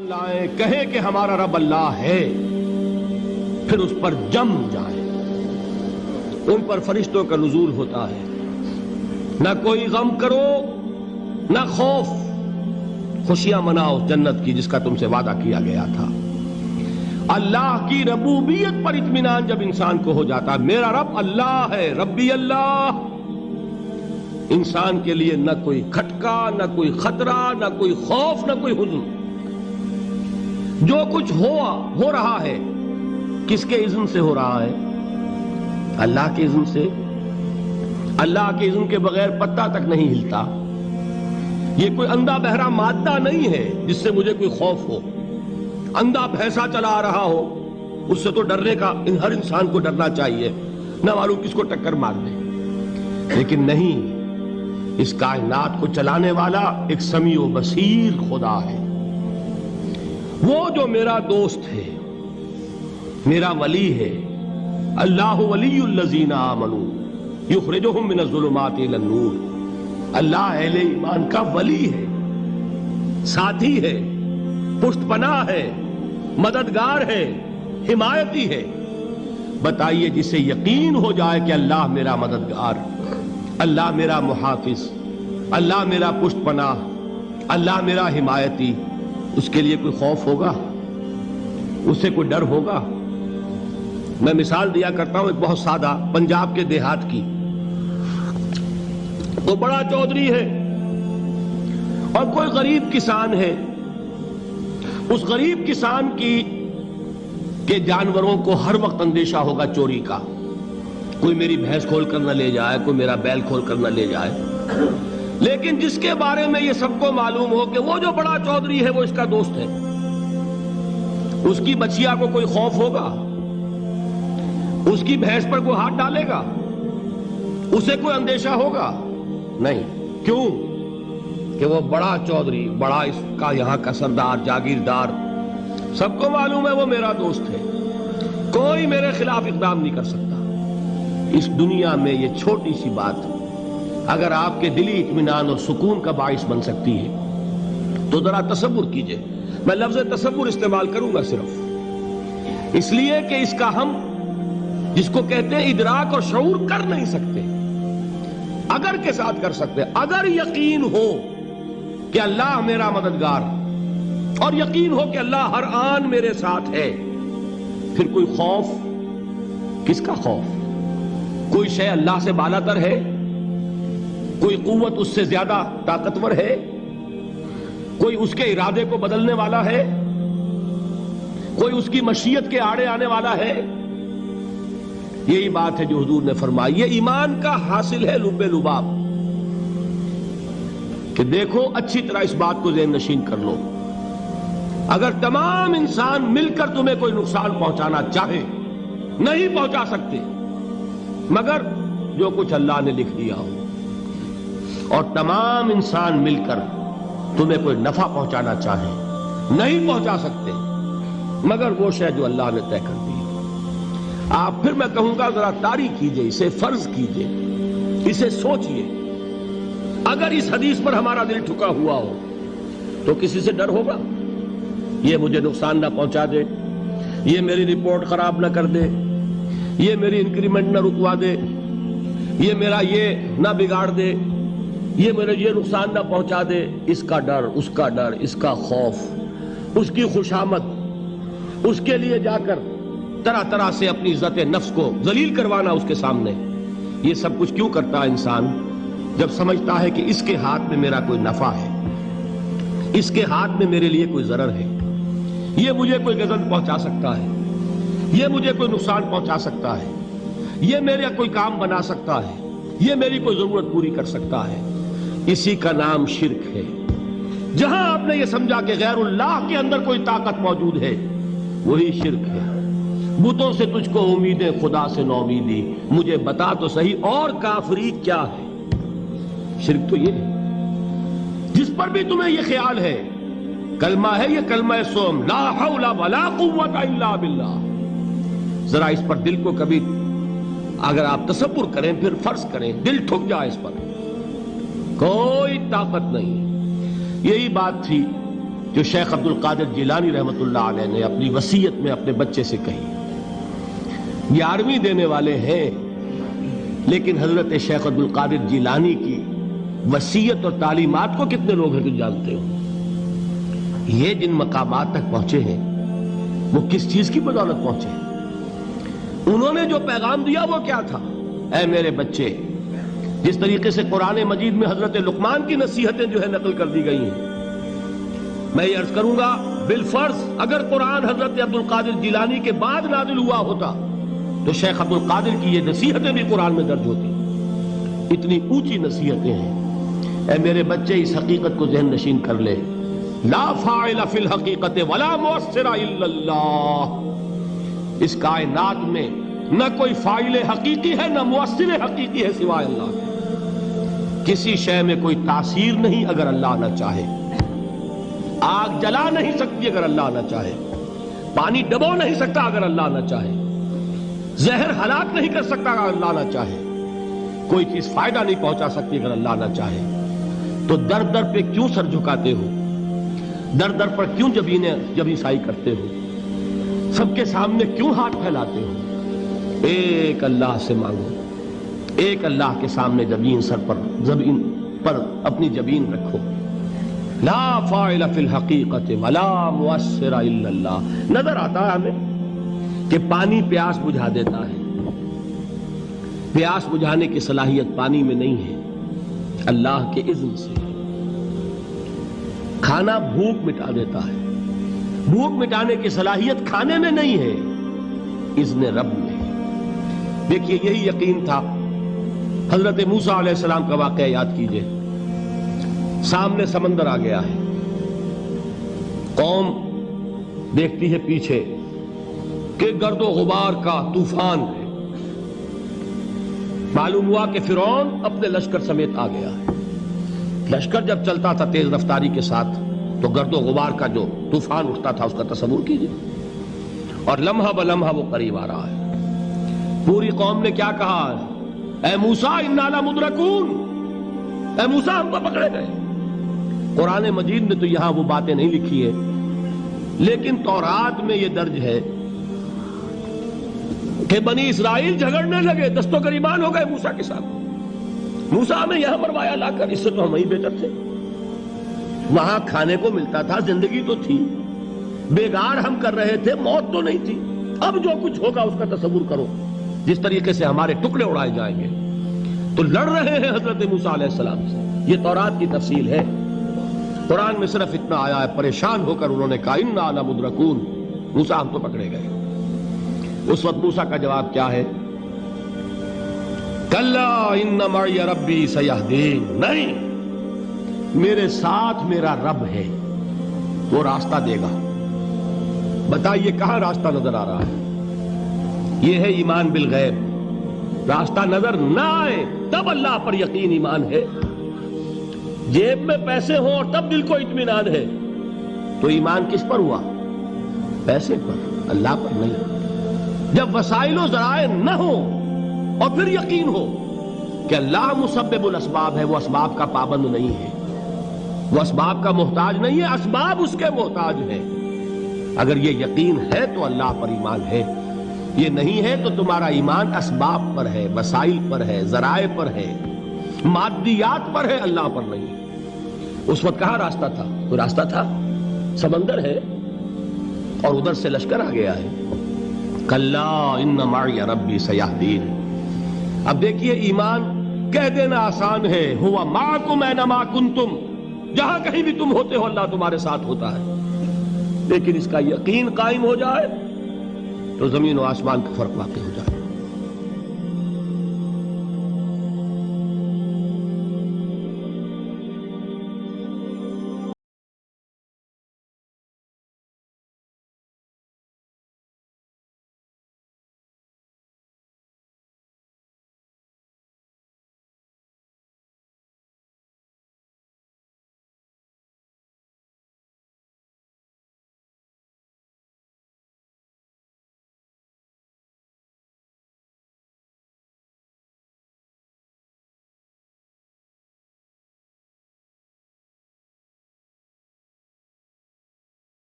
لائیں کہیں کہ ہمارا رب اللہ ہے، پھر اس پر جم جائیں۔ ان پر فرشتوں کا نزول ہوتا ہے، نہ کوئی غم کرو نہ خوف، خوشیاں مناؤ جنت کی جس کا تم سے وعدہ کیا گیا تھا۔ اللہ کی ربوبیت پر اطمینان جب انسان کو ہو جاتا، میرا رب اللہ ہے، ربی اللہ، انسان کے لیے نہ کوئی کھٹکا، نہ کوئی خطرہ، نہ کوئی خوف، نہ کوئی حزن۔ جو کچھ ہو رہا ہے کس کے اذن سے ہو رہا ہے؟ اللہ کے اذن سے۔ اللہ کے اذن کے بغیر پتا تک نہیں ہلتا۔ یہ کوئی اندھا بہرا مادہ نہیں ہے جس سے مجھے کوئی خوف ہو۔ اندھا بھینسا چلا آ رہا ہو اس سے تو ڈرنے کا ہر انسان کو ڈرنا چاہیے، نہ معلوم کس کو ٹکر مار دے۔ لیکن نہیں، اس کائنات کو چلانے والا ایک سمیع و بصیر خدا ہے، وہ جو میرا دوست ہے، میرا ولی ہے۔ اللہ ولی الذین آمنوا یخرجہم من الظلمات الی النور۔ اللہ اہل ایمان کا ولی ہے، ساتھی ہے، پشت پناہ ہے، مددگار ہے، حمایتی ہے۔ بتائیے جسے یقین ہو جائے کہ اللہ میرا مددگار، اللہ میرا محافظ، اللہ میرا پشت پناہ، اللہ میرا حمایتی، اس کے لیے کوئی خوف ہوگا؟ اس سے کوئی ڈر ہوگا؟ میں مثال دیا کرتا ہوں ایک بہت سادہ، پنجاب کے دیہات کی۔ وہ بڑا چودھری ہے اور کوئی غریب کسان ہے۔ اس غریب کسان کے جانوروں کو ہر وقت اندیشہ ہوگا چوری کا، کوئی میری بھینس کھول کر نہ لے جائے، کوئی میرا بیل کھول کر نہ لے جائے۔ لیکن جس کے بارے میں یہ سب کو معلوم ہو کہ وہ جو بڑا چودھری ہے وہ اس کا دوست ہے، اس کی بچیا کو کوئی خوف ہوگا؟ اس کی بھینس پر کوئی ہاتھ ڈالے گا؟ اسے کوئی اندیشہ ہوگا؟ نہیں۔ کیوں؟ کہ وہ بڑا چودھری، بڑا اس کا یہاں کا سردار، جاگیردار، سب کو معلوم ہے وہ میرا دوست ہے، کوئی میرے خلاف اقدام نہیں کر سکتا۔ اس دنیا میں یہ چھوٹی سی بات اگر آپ کے دلی اطمینان اور سکون کا باعث بن سکتی ہے تو ذرا تصور کیجئے۔ میں لفظ تصور استعمال کروں گا صرف اس لیے کہ اس کا ہم جس کو کہتے ہیں ادراک اور شعور کر نہیں سکتے، اگر کے ساتھ کر سکتے۔ اگر یقین ہو کہ اللہ میرا مددگار اور یقین ہو کہ اللہ ہر آن میرے ساتھ ہے، پھر کوئی خوف؟ کس کا خوف؟ کوئی شے اللہ سے بالاتر ہے؟ کوئی قوت اس سے زیادہ طاقتور ہے؟ کوئی اس کے ارادے کو بدلنے والا ہے؟ کوئی اس کی مشیت کے آڑے آنے والا ہے؟ یہی بات ہے جو حضور نے فرمائی۔ یہ ایمان کا حاصل ہے لب لباب، کہ دیکھو اچھی طرح اس بات کو ذہن نشین کر لو، اگر تمام انسان مل کر تمہیں کوئی نقصان پہنچانا چاہے نہیں پہنچا سکتے، مگر جو کچھ اللہ نے لکھ دیا ہو، اور تمام انسان مل کر تمہیں کوئی نفع پہنچانا چاہے نہیں پہنچا سکتے، مگر وہ شے جو اللہ نے طے کر دی۔ آپ پھر میں کہوں گا ذرا طاری کیجئے، اسے فرض کیجئے، اسے سوچئے۔ اگر اس حدیث پر ہمارا دل ٹھکا ہوا ہو تو کسی سے ڈر ہوگا؟ یہ مجھے نقصان نہ پہنچا دے، یہ میری رپورٹ خراب نہ کر دے، یہ میری انکریمنٹ نہ رکوا دے، یہ میرا یہ نہ بگاڑ دے، یہ میرے یہ نقصان نہ پہنچا دے۔ اس کا ڈر، اس کا ڈر، اس کا خوف، اس کی خوشامد، اس کے لیے جا کر طرح طرح سے اپنی عزت نفس کو ذلیل کروانا اس کے سامنے، یہ سب کچھ کیوں کرتا ہے انسان؟ جب سمجھتا ہے کہ اس کے ہاتھ میں میرا کوئی نفع ہے، اس کے ہاتھ میں میرے لیے کوئی ضرر ہے، یہ مجھے کوئی غضب پہنچا سکتا ہے، یہ مجھے کوئی نقصان پہنچا سکتا ہے، یہ میرا کوئی کام بنا سکتا ہے، یہ میری کوئی ضرورت پوری کر سکتا ہے، اسی کا نام شرک ہے۔ جہاں آپ نے یہ سمجھا کہ غیر اللہ کے اندر کوئی طاقت موجود ہے، وہی شرک ہے۔ بتوں سے تجھ کو امیدیں، خدا سے نو امیدی، مجھے بتا تو صحیح اور کافری کیا ہے؟ شرک تو یہ ہے جس پر بھی تمہیں یہ خیال ہے، کلمہ ہے یہ کلمہ سوم، لا حول ولا قوت الا باللہ۔ ذرا اس پر دل کو کبھی اگر آپ تصور کریں، پھر فرض کریں، دل ٹھک جائے اس پر، کوئی طاقت نہیں۔ یہی بات تھی جو شیخ عبد القادر جیلانی رحمۃ اللہ علیہ نے اپنی وصیت میں اپنے بچے سے کہی. 11ویں دینے والے ہیں، لیکن حضرت شیخ عبد القادر جیلانی کی وصیت اور تعلیمات کو کتنے لوگ ہیں جو جانتے ہو؟ یہ جن مقامات تک پہنچے ہیں وہ کس چیز کی بدولت پہنچے ہیں؟ انہوں نے جو پیغام دیا وہ کیا تھا؟ اے میرے بچے، جس طریقے سے قرآن مجید میں حضرت لقمان کی نصیحتیں جو ہے نقل کر دی گئی ہیں، میں یہ عرض کروں گا بالفرض اگر قرآن حضرت عبد القادر جیلانی کے بعد نازل ہوا ہوتا تو شیخ عبد القادر کی یہ نصیحتیں بھی قرآن میں درج ہوتی. اتنی اونچی نصیحتیں ہیں. اے میرے بچے، اس حقیقت کو ذہن نشین کر لے، لا فاعل فی الحقیقت ولا مؤثر الا اللہ. اس کائنات میں نہ کوئی فاعل حقیقی ہے نہ مؤثر حقیقی ہے سوائے اللہ کے. کسی شے میں کوئی تاثیر نہیں اگر اللہ نہ چاہے. آگ جلا نہیں سکتی اگر اللہ نہ چاہے. پانی ڈبو نہیں سکتا اگر اللہ نہ چاہے. زہر ہلاک نہیں کر سکتا اگر اللہ نہ چاہے. کوئی چیز فائدہ نہیں پہنچا سکتی اگر اللہ نہ چاہے. تو در در پہ کیوں سر جھکاتے ہو؟ در در پر کیوں جبیں سائی کرتے ہو؟ سب کے سامنے کیوں ہاتھ پھیلاتے ہو؟ ایک اللہ سے مانگو. ایک اللہ کے سامنے زمین پر اپنی جبین رکھو. لا فاعل فی الحقیقت ولا مؤثر الا اللہ. نظر آتا ہے ہمیں کہ پانی پیاس بجھا دیتا ہے. پیاس بجھانے کی صلاحیت پانی میں نہیں ہے، اللہ کے اذن سے. کھانا بھوک مٹا دیتا ہے. بھوک مٹانے کی صلاحیت کھانے میں نہیں ہے، اذن رب میں. دیکھیے یہی یقین تھا. حضرت موسیٰ علیہ السلام کا واقعہ یاد کیجئے. سامنے سمندر آ گیا ہے. قوم دیکھتی ہے پیچھے کہ گرد و غبار کا طوفان ہے. معلوم ہوا کہ فرعون اپنے لشکر سمیت آ گیا ہے. لشکر جب چلتا تھا تیز رفتاری کے ساتھ تو گرد و غبار کا جو طوفان اٹھتا تھا اس کا تصور کیجئے. اور لمحہ بلمحہ وہ قریب آ رہا ہے. پوری قوم نے کیا کہا؟ اے موسیٰ انا لمدرکون. اے موسیٰ ہم کو پکڑے گئے. قرآن مجید نے تو یہاں وہ باتیں نہیں لکھی ہے، لیکن تورات میں یہ درج ہے کہ بنی اسرائیل جھگڑنے لگے، دست و گریبان ہو گئے موسیٰ کے ساتھ. موسیٰ ہمیں یہاں مروایا لا کر، اس سے تو ہم ہی بہتر تھے. وہاں کھانے کو ملتا تھا، زندگی تو تھی، بیگار ہم کر رہے تھے، موت تو نہیں تھی. اب جو کچھ ہوگا اس کا تصور کرو، جس طریقے سے ہمارے ٹکڑے اڑائے جائیں گے. تو لڑ رہے ہیں حضرت موسیٰ علیہ السلام سے. یہ تورات کی تفصیل ہے. قرآن میں صرف اتنا آیا ہے، پریشان ہو کر انہوں نے کہا انا لمدرکون. موسیٰ ہم تو پکڑے گئے. اس وقت موسیٰ کا جواب کیا ہے؟ کلا ان معی ربی سیہدین. نہیں، میرے ساتھ میرا رب ہے، وہ راستہ دے گا. بتائیے کہاں راستہ نظر آ رہا ہے؟ یہ ہے ایمان بالغیب. راستہ نظر نہ آئے تب اللہ پر یقین ایمان ہے. جیب میں پیسے ہوں اور تب دل کو اطمینان ہے تو ایمان کس پر ہوا؟ پیسے پر، اللہ پر نہیں. جب وسائل و ذرائع نہ ہو اور پھر یقین ہو کہ اللہ مسبب الاسباب ہے، وہ اسباب کا پابند نہیں ہے، وہ اسباب کا محتاج نہیں ہے، اسباب اس کے محتاج ہیں. اگر یہ یقین ہے تو اللہ پر ایمان ہے. یہ نہیں ہے تو تمہارا ایمان اسباب پر ہے، وسائل پر ہے، ذرائع پر ہے، مادیات پر ہے، اللہ پر نہیں. اس وقت کہاں راستہ تھا؟ کوئی راستہ تھا؟ سمندر ہے اور ادھر سے لشکر آ گیا ہے. کلا ان معی ربی سیہدین. اب دیکھیے ایمان کہہ دینا آسان ہے، ہوا معکم اینما کنتم. جہاں کہیں بھی تم ہوتے ہو اللہ تمہارے ساتھ ہوتا ہے. لیکن اس کا یقین قائم ہو جائے تو زمین و آسمان کا فرق واقع ہو جائے.